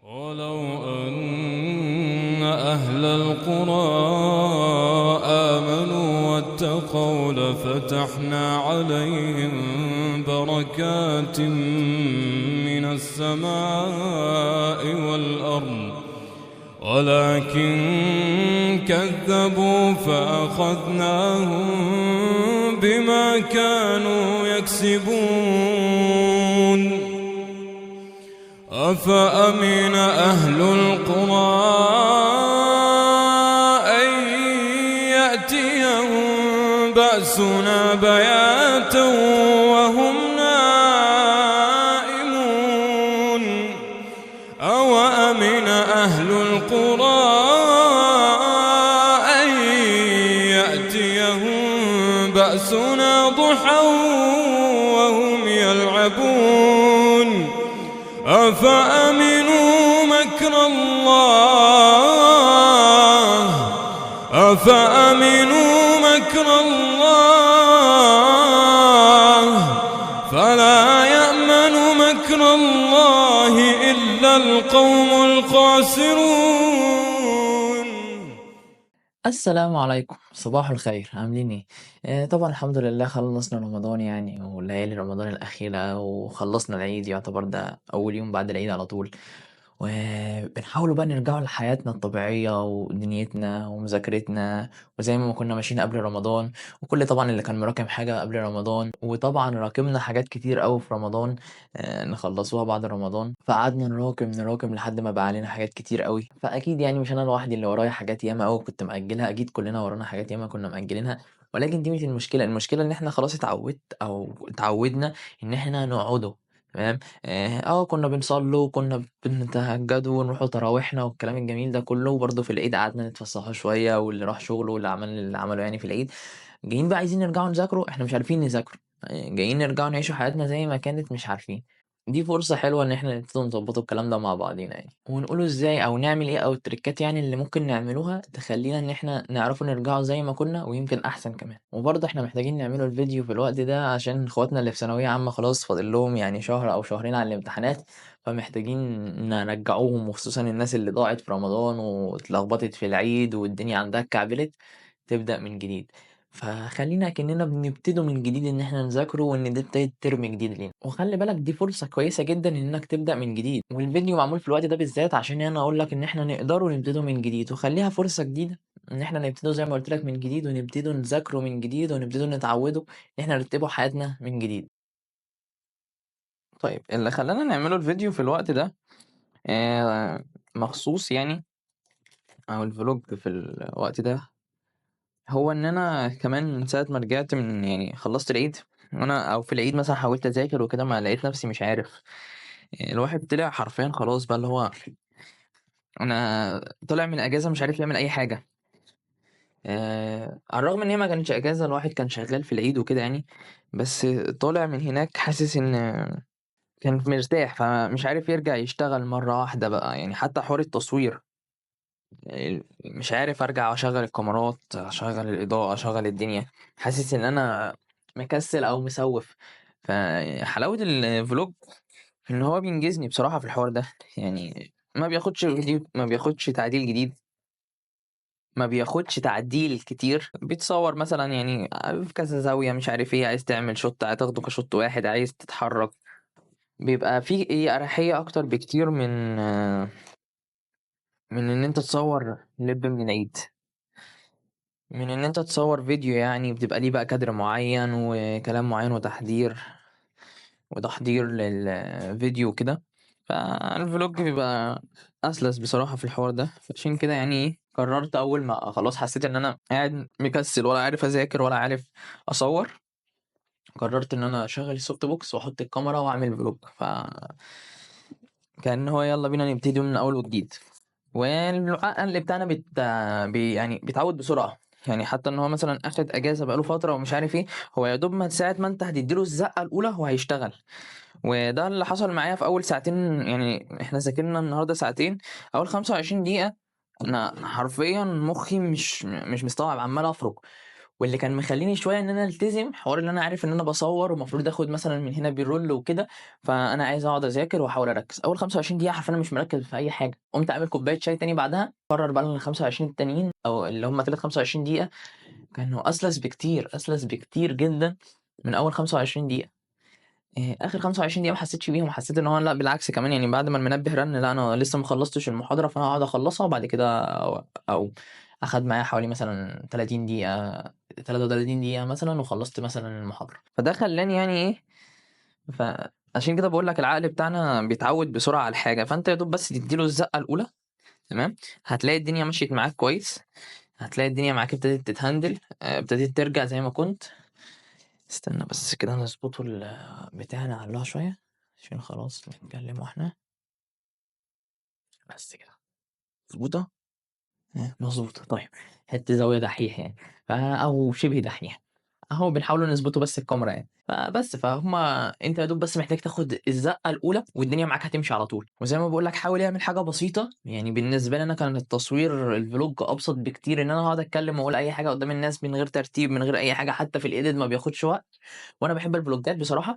ولو أن أهل القرى آمنوا واتقوا لفتحنا عليهم بركات من السماء والأرض ولكن كذبوا فأخذناهم بما كانوا يكسبون. أفأمن أهل القرى أن يأتيهم بأسنا بياتا وهم نائمون أوأمن أهل القرى أن يأتيهم بأسنا ضحى وهم يلعبون أفأمنوا مكر الله فلا يأمن مكر الله إلا القوم الخاسرون. السلام عليكم، صباح الخير، عاملين ايه؟ طبعا الحمد لله خلصنا رمضان يعني وليالي رمضان الأخيرة وخلصنا العيد، يعتبر ده أول يوم بعد العيد على طول، وبنحاولوا بقى نرجعوا لحياتنا الطبيعية ودنيتنا ومذاكرتنا وزي ما كنا ماشيين قبل رمضان، وكل طبعا اللي كان مراكم حاجة قبل رمضان، وطبعا راكمنا حاجات كتير أوي في رمضان نخلصوها بعد رمضان، فقعدنا نراكم لحد ما بقى علينا حاجات كتير أوي، فأكيد يعني مش أنا لوحدي اللي ورايا حاجات ياما أوي كنت مأجلها، أكيد كلنا ورانا حاجات ياما كنا مأجلينها، ولكن دي مش المشكلة، المشكلة إن إحنا خلاص اتعودنا إن إحنا نقعدوا. تمام. كنا بنصلّوا وكنا بنتهجّدوا ونروحوا تراويحنا والكلام الجميل ده كلّه، وبرضه في العيد قعدنا نتفسّحوا شوية واللي راح شغله واللي عمل اللي عمله يعني في العيد، جايين بقى عايزين نرجعوا نذاكروا، إحنا مش عارفين نذاكروا، جايين نرجعوا نعيشوا حياتنا زي ما كانت مش عارفين. دي فرصة حلوة إن إحنا نبتدوا نضبّطوا الكلام ده مع بعضينا يعني، ونقولوا إزاي أو نعمل إيه أو التريكات يعني اللي ممكن نعملوها تخلّينا إن إحنا نعرفوا نرجعوا زي ما كنا ويمكن أحسن كمان. وبرضه إحنا محتاجين نعملوا الفيديو في الوقت ده عشان إخواتنا اللي في ثانوية عامة خلاص فاضل لهم يعني شهر أو شهرين على الامتحانات، فمحتاجين نرجّعوهم وخصوصًا الناس اللي ضاعت في رمضان واتلخبطت في العيد والدنيا عندها اتكعبلت، تبدأ من جديد. فخلّينا أكننا بنبتدوا من جديد إن إحنا نذاكروا وإن دي بداية ترم جديد لينا، وخلّي بالك دي فرصة كويسة جدًا إنك تبدأ من جديد، والفيديو معمول في الوقت ده بالذات عشان أنا أقول لك إن إحنا نقدروا نبتدوا من جديد، وخلّيها فرصة جديدة إن إحنا نبتدوا زي ما قُلت لك من جديد، ونبتدوا نذاكروا من جديد، ونبتدوا نتعودوا إن إحنا نرتبوا حياتنا من جديد. طيب اللي خلّانا نعمله الفيديو في الوقت ده مخصوص يعني أو الvlog في الوقت ده هو إن أنا كمان من ساعة ما رجعت من يعني خلّصت العيد، وأنا أو في العيد مثلًا حاولت أذاكر وكده ما لقيت نفسي مش عارف، الواحد طلع حرفيًا خلاص بقى اللي هو أنا طالع من أجازة مش عارف يعمل أي حاجة، على الرغم إن هي ما كانتش أجازة الواحد كان شغال في العيد وكده يعني، بس طالع من هناك حاسس إن كان مرتاح، فمش عارف يرجع يشتغل مرة واحدة بقى، يعني حتى حوار التصوير مش عارف أرجع أشغّل الكاميرات، أشغّل الإضاءة، أشغّل الدنيا، حاسس إن أنا مكسّل أو مسوّف، فحلاوة الvlog إن هو بينجزني بصراحة في الحوار ده، يعني ما بياخدش تعديل جديد، ما بياخدش تعديل كتير، بيتصوّر مثلًا يعني في كذا زاوية مش عارف إيه، عايز تعمل shot هتاخده كshot واحد، عايز تتحرّك، بيبقى في أريحية أكتر بكتير من إن أنت تصوّر لِب من العيد. من إن أنت تصوّر فيديو يعني بتبقى ليه بقى كادر معيّن وكلام معيّن وتحضير للفيديو وكده، فالvlog بيبقى أسلس بصراحة في الحوار ده، فعشان كده يعني إيه، قررت أول ما خلاص حسّيت إن أنا قاعد مكسّل ولا عارف أذاكر ولا عارف أصوّر، قررت إن أنا أشغّل الsoft box وأحط الكاميرا وأعمل vlog كان هو يالّا بينا نبتدي من أول وجديد. والعقل بتاعنا يعني بيتعود بسرعة، يعني حتى إن هو مثلًا أخد أجازة بقى له فترة ومش عارف إيه، هو يا دوب من ساعة ما أنت هتدّي له الزقة الأولى هو هيشتغل، وده اللي حصل معايا في أول ساعتين يعني إحنا ذاكرنا النهارده ساعتين، أول 25 دقيقة أنا حرفيًا مخي مش مستوعب عمّال أفرُك، واللي كان مخلّيني شوية إن أنا ألتزم حوار إن أنا عارف إن أنا باصوّر ومفروض آخُد مثلًا من هنا بالroll وكده، فأنا عايز أقعد أذاكر وأحاول أركّز. أول 25 دقيقة حرفيًا أنا مش مركّز في أي حاجة، قُمت عامل كوباية شاي تاني بعدها، قرر بقى إن ال25 التانيين أو اللي هم تالت 25 دقيقة كانوا أسلس بكتير، أسلس بكتير جدًا من أول 25 دقيقة. آخر 25 دقيقة ما حسيتش بيهم، حسيت إن هو لأ بالعكس كمان يعني بعد ما المنبه رن لأ أنا لسه ما خلّصتش المحاضرة، فأنا هاقعد أخلّصها وبعد كده أقوم. أخد معايا حوالي مثلًا 30 دقيقة، 33 دقيقة مثلًا وخلّصت مثلًا المحاضرة. فده خلّاني يعني إيه، فعشان كده باقول لك العقل بتاعنا بيتعوّد بسرعة على الحاجة، فأنت يا دوب بس تدّي له الزقة الأولى تمام، هتلاقي الدنيا مشيت معاك كويس، هتلاقي الدنيا معاك ابتدت تتهندل، ابتديت ترجع زي ما كنت. استنى بس كده نضبطه بتاع نعلّوها شوية، عشان خلاص بنتكلم وإحنا بس كده، مضبوطة؟ مضبوطة، طيب، حتّة زاوية دحيح يعني، أو شِبه دحيح. أهو بنحاولوا نضبطوا بس الكاميرا يعني، فبس فهُم أنت يا دوب بس محتاج تاخد الزقة الأولى والدنيا معاك هتمشي على طول، وزي ما باقول لك حاول اعمل حاجة بسيطة، يعني بالنسبة لي أنا كان التصوير الvlog أبسط بكتير إن أنا هاقعد أتكلم وأقول أي حاجة قدّام الناس من غير ترتيب، من غير أي حاجة، حتى في الedit ما بياخدش وقت، وأنا باحب الفلوجات بصراحة.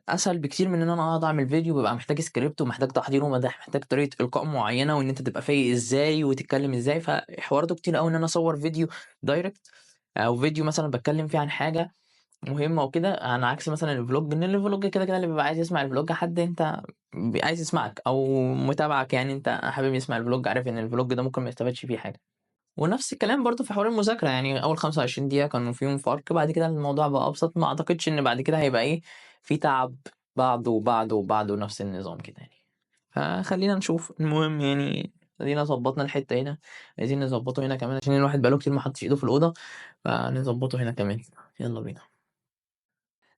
أسهل بكتير من إن أنا أقعد أعمل فيديو بيبقى محتاج script ومحتاج تحضير محتاج طريقة إلقاء معيّنة وإن أنت تبقى فايق إزاي وتتكلم إزاي، فحواراته كتير أوي إن أنا أصوّر فيديو direct أو فيديو مثلًا باتكلم فيه عن حاجة مهمة وكده، على عكس مثلًا الفلوج، إن الفلوج كده اللي بيبقى عايز يسمع الفلوج حد أنت عايز يسمعك أو متابعك يعني أنت حابب يسمع الفلوج، عارف إن الفلوج ده ممكن ما يستفادش فيه حاجة. ونفس الكلام برضه في حوار المذاكرة، يعني أول 25 دقيقة كانوا فيهم فرق، بعد كده الموضوع بقى أبسط، ما أعتقدش إن بعد كده هيبقى إيه، في تعب بعده وبعده وبعده نفس النظام كده يعني. فخلّينا نشوف، المهم يعني أدينا ضبّطنا الحتّة هنا، عايزين نضبّطه هنا كمان عشان الواحد بقى له كتير ما حطّش إيده في الأوضة، فنضبّطه هنا كمان، يالّا بينا.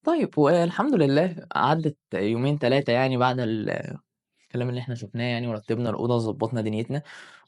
طيب والحمد لله عدّت يومين 3 يعني بعد الكلام اللي إحنا شُفناه يعني ورتّبنا الأوضة وضبّطنا دنيتنا،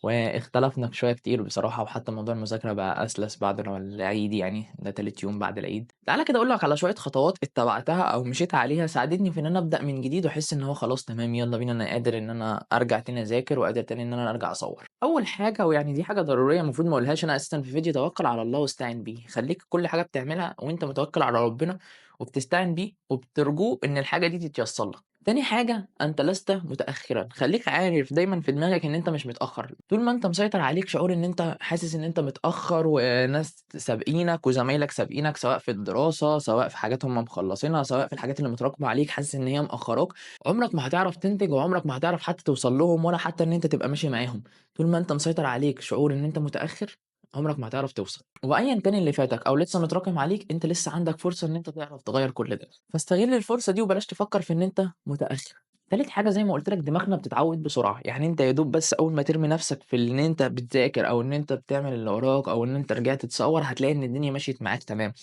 واختلفنا شوية كتير بصراحة، وحتى موضوع المذاكرة بقى أسلس بعد العيد يعني، ده تالت يوم بعد العيد. تعالَ كده أقول لك على شوية خطوات اتّبعتها أو مشيت عليها ساعدتني في إن أنا أبدأ من جديد وأحس إن هو خلاص تمام يالّا بينا أنا قادر إن أنا أرجع تاني أذاكر وقادر تاني إن أنا أرجع أصوّر. أول حاجة ويعني دي حاجة ضرورية المفروض ما أقولهاش أنا أساسًا في فيديو، توكّل على الله واستعِن بيه، خلّيك كل حاجة بتعملها وأنت متوكّل على ربنا وبتستعين بيه وبترجوه إن الحاجة دي تتيسّر لك. تاني حاجة أنت لست متأخرًا، خلّيك عارف دايمًا في دماغك إن أنت مش متأخر، طول ما أنت مسيطر عليك شعور إن أنت حاسس إن أنت متأخر وناس سابقينك وزمايلك سابقينك سواء في الدراسة، سواء في حاجات هُم مخلّصينها، سواء في الحاجات اللي متراكمة عليك حاسس إن هي مأخراك، عمرك ما هتعرف تنتج وعمرك ما هتعرف حتى توصل لهم ولا حتى إن أنت تبقى ماشي معاهم، طول ما أنت مسيطر عليك شعور إن أنت متأخر، عمرك ما هتعرف توصل، وأيًا كان اللي فاتك أو لسه متراكم عليك أنت لسه عندك فرصة إن أنت تعرف تغيّر كل ده، فاستغل الفرصة دي وبلاش تفكّر في إن أنت متأخر. تالت حاجة زي ما قُلت لك دماغنا بتتعوّد بسرعة، يعني أنت يا دوب بس أول ما ترمي نَفْسك في إن أنت بتذاكر أو إن أنت بتعمل اللي وراك أو إن أنت رجعت تصوّر هتلاقي إن الدنيا مشيت معاك تمام.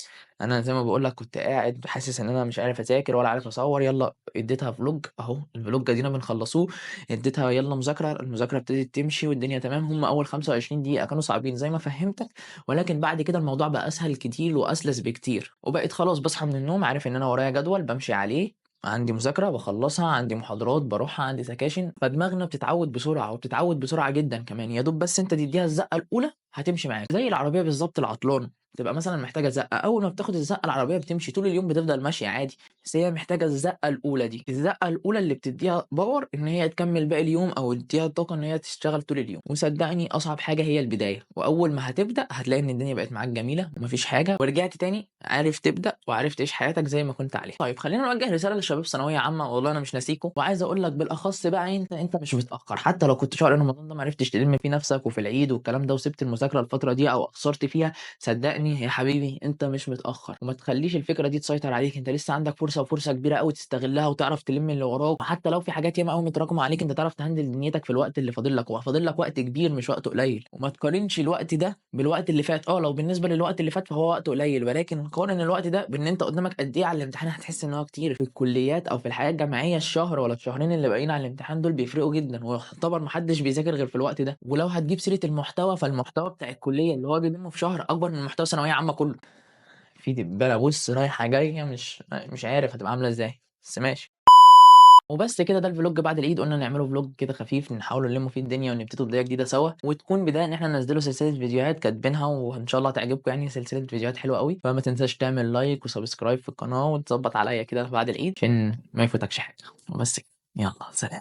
أنا زي ما باقول لك كنت قاعد حاسس إن أنا مش عارف أذاكر ولا عارف أصوّر، يالّا اديتها vlog أهو الvlog أدينا بنخلّصوه، اديتها يالّا مذاكرة، المذاكرة ابتدت تمشي والدنيا تمام، هم أول 25 دقيقة كانوا صعبين زي ما فهّمتك، ولكن بعد كده الموضوع بقى أسهل كتير وأسلس بكتير، وبقيت خلاص باصحى من النوم عارف إن أنا ورايا جدول بامشي عليه، عندي مذاكرة باخلّصها، عندي محاضرات باروحها، عندي سكاشن، فدماغنا بتتعوّد بسرعة وبتتعوّد بسرعة جدًا كمان، يا دوب بس أنت تدّيها الزقة الأولى هتمشي معاك، زي العربية بالضبط العطلانة، بتبقى مثلًا محتاجة زقة، أول ما بتاخد الزقة العربية بتمشي، طول اليوم بتفضل ماشية عادي، بس هي محتاجة الزقة الأولى دي، الزقة الأولى اللي بتدّيها power إن هي تكمّل باقي اليوم أو تدّيها الطاقة إن هي تشتغل طول اليوم، وصدّقني أصعب حاجة هي البداية، وأول ما هتبدأ هتلاقي إن الدنيا بقت معاك جميلة وما فيش حاجة، ورجعت تاني عارف تبدأ وعارف تعيش حياتك زي ما كنت عليها. طيب خلّينا نوجّه رسالة لشباب ثانوية عامة، والله أنا مش ناسيكم، وعايز أقول لك بالأخص بقى أنت مش متأخر، حتى لو كنت شهر رمضان ده ما عرفتش تلِم فيه نفْسك وفي العيد والكلام ده وسِبت المذاكرة الفترة دي أو قصّرت فيها، صدّقني يا حبيبي أنت مش متأخر، وما تخلّيش الفكرة دي تسيطر عليك، أنت لسه عندك فرصة وفرصة كبيرة أوي تستغلّها وتعرف تلِم اللي وراك، وحتى لو في حاجات ياما أوي متراكمة عليك أنت تعرف تهندل دنيتك في الوقت اللي فاضل لك، وفاضل لك وقت كبير مش وقت قليل، وما تقارنش الوقت ده بالوقت اللي فات، لو بالنسبة للوقت اللي فات فهو وقت قليل، ولكن قارن الوقت ده بإن أنت قدّامك قد إيه على الامتحان هتحس إن هو كتير، في الكليات أو في الحياة الجامعية الشهر والّا الشهرين اللي باقيين على الامتحان دول بيفرقوا جدًا، ويعتبر ما حدش بيذاكر غير في الوقت ده، ولو هتجيب سيرة المحتوى فالمحتوى بتاع الكلية اللي هو بيلمه في شهر أكبر من محتوى ثانوية عامة كلّه. في دبانة بُص رايحة جاية مش عارف هتبقى عاملة إزاي، بس ماشي. وبس كده، ده الفلوج بعد العيد، قُلنا نعمله فلوج كده خفيف نحاولوا نلمّوا فيه الدنيا ونبتدوا بداية جديدة سوا، وتكون بداية إن إحنا ننزّلوا سلسلة فيديوهات كاتبينها وإن شاء الله تعجبكم يعني، سلسلة فيديوهات حلوة أوي، فما تنساش تعمل لايك وسبسكرايب في القناة وتضبّط عليّا كده بعد العيد عشان ما يفوتكش حاجة، وبس كده، يالّا سلام.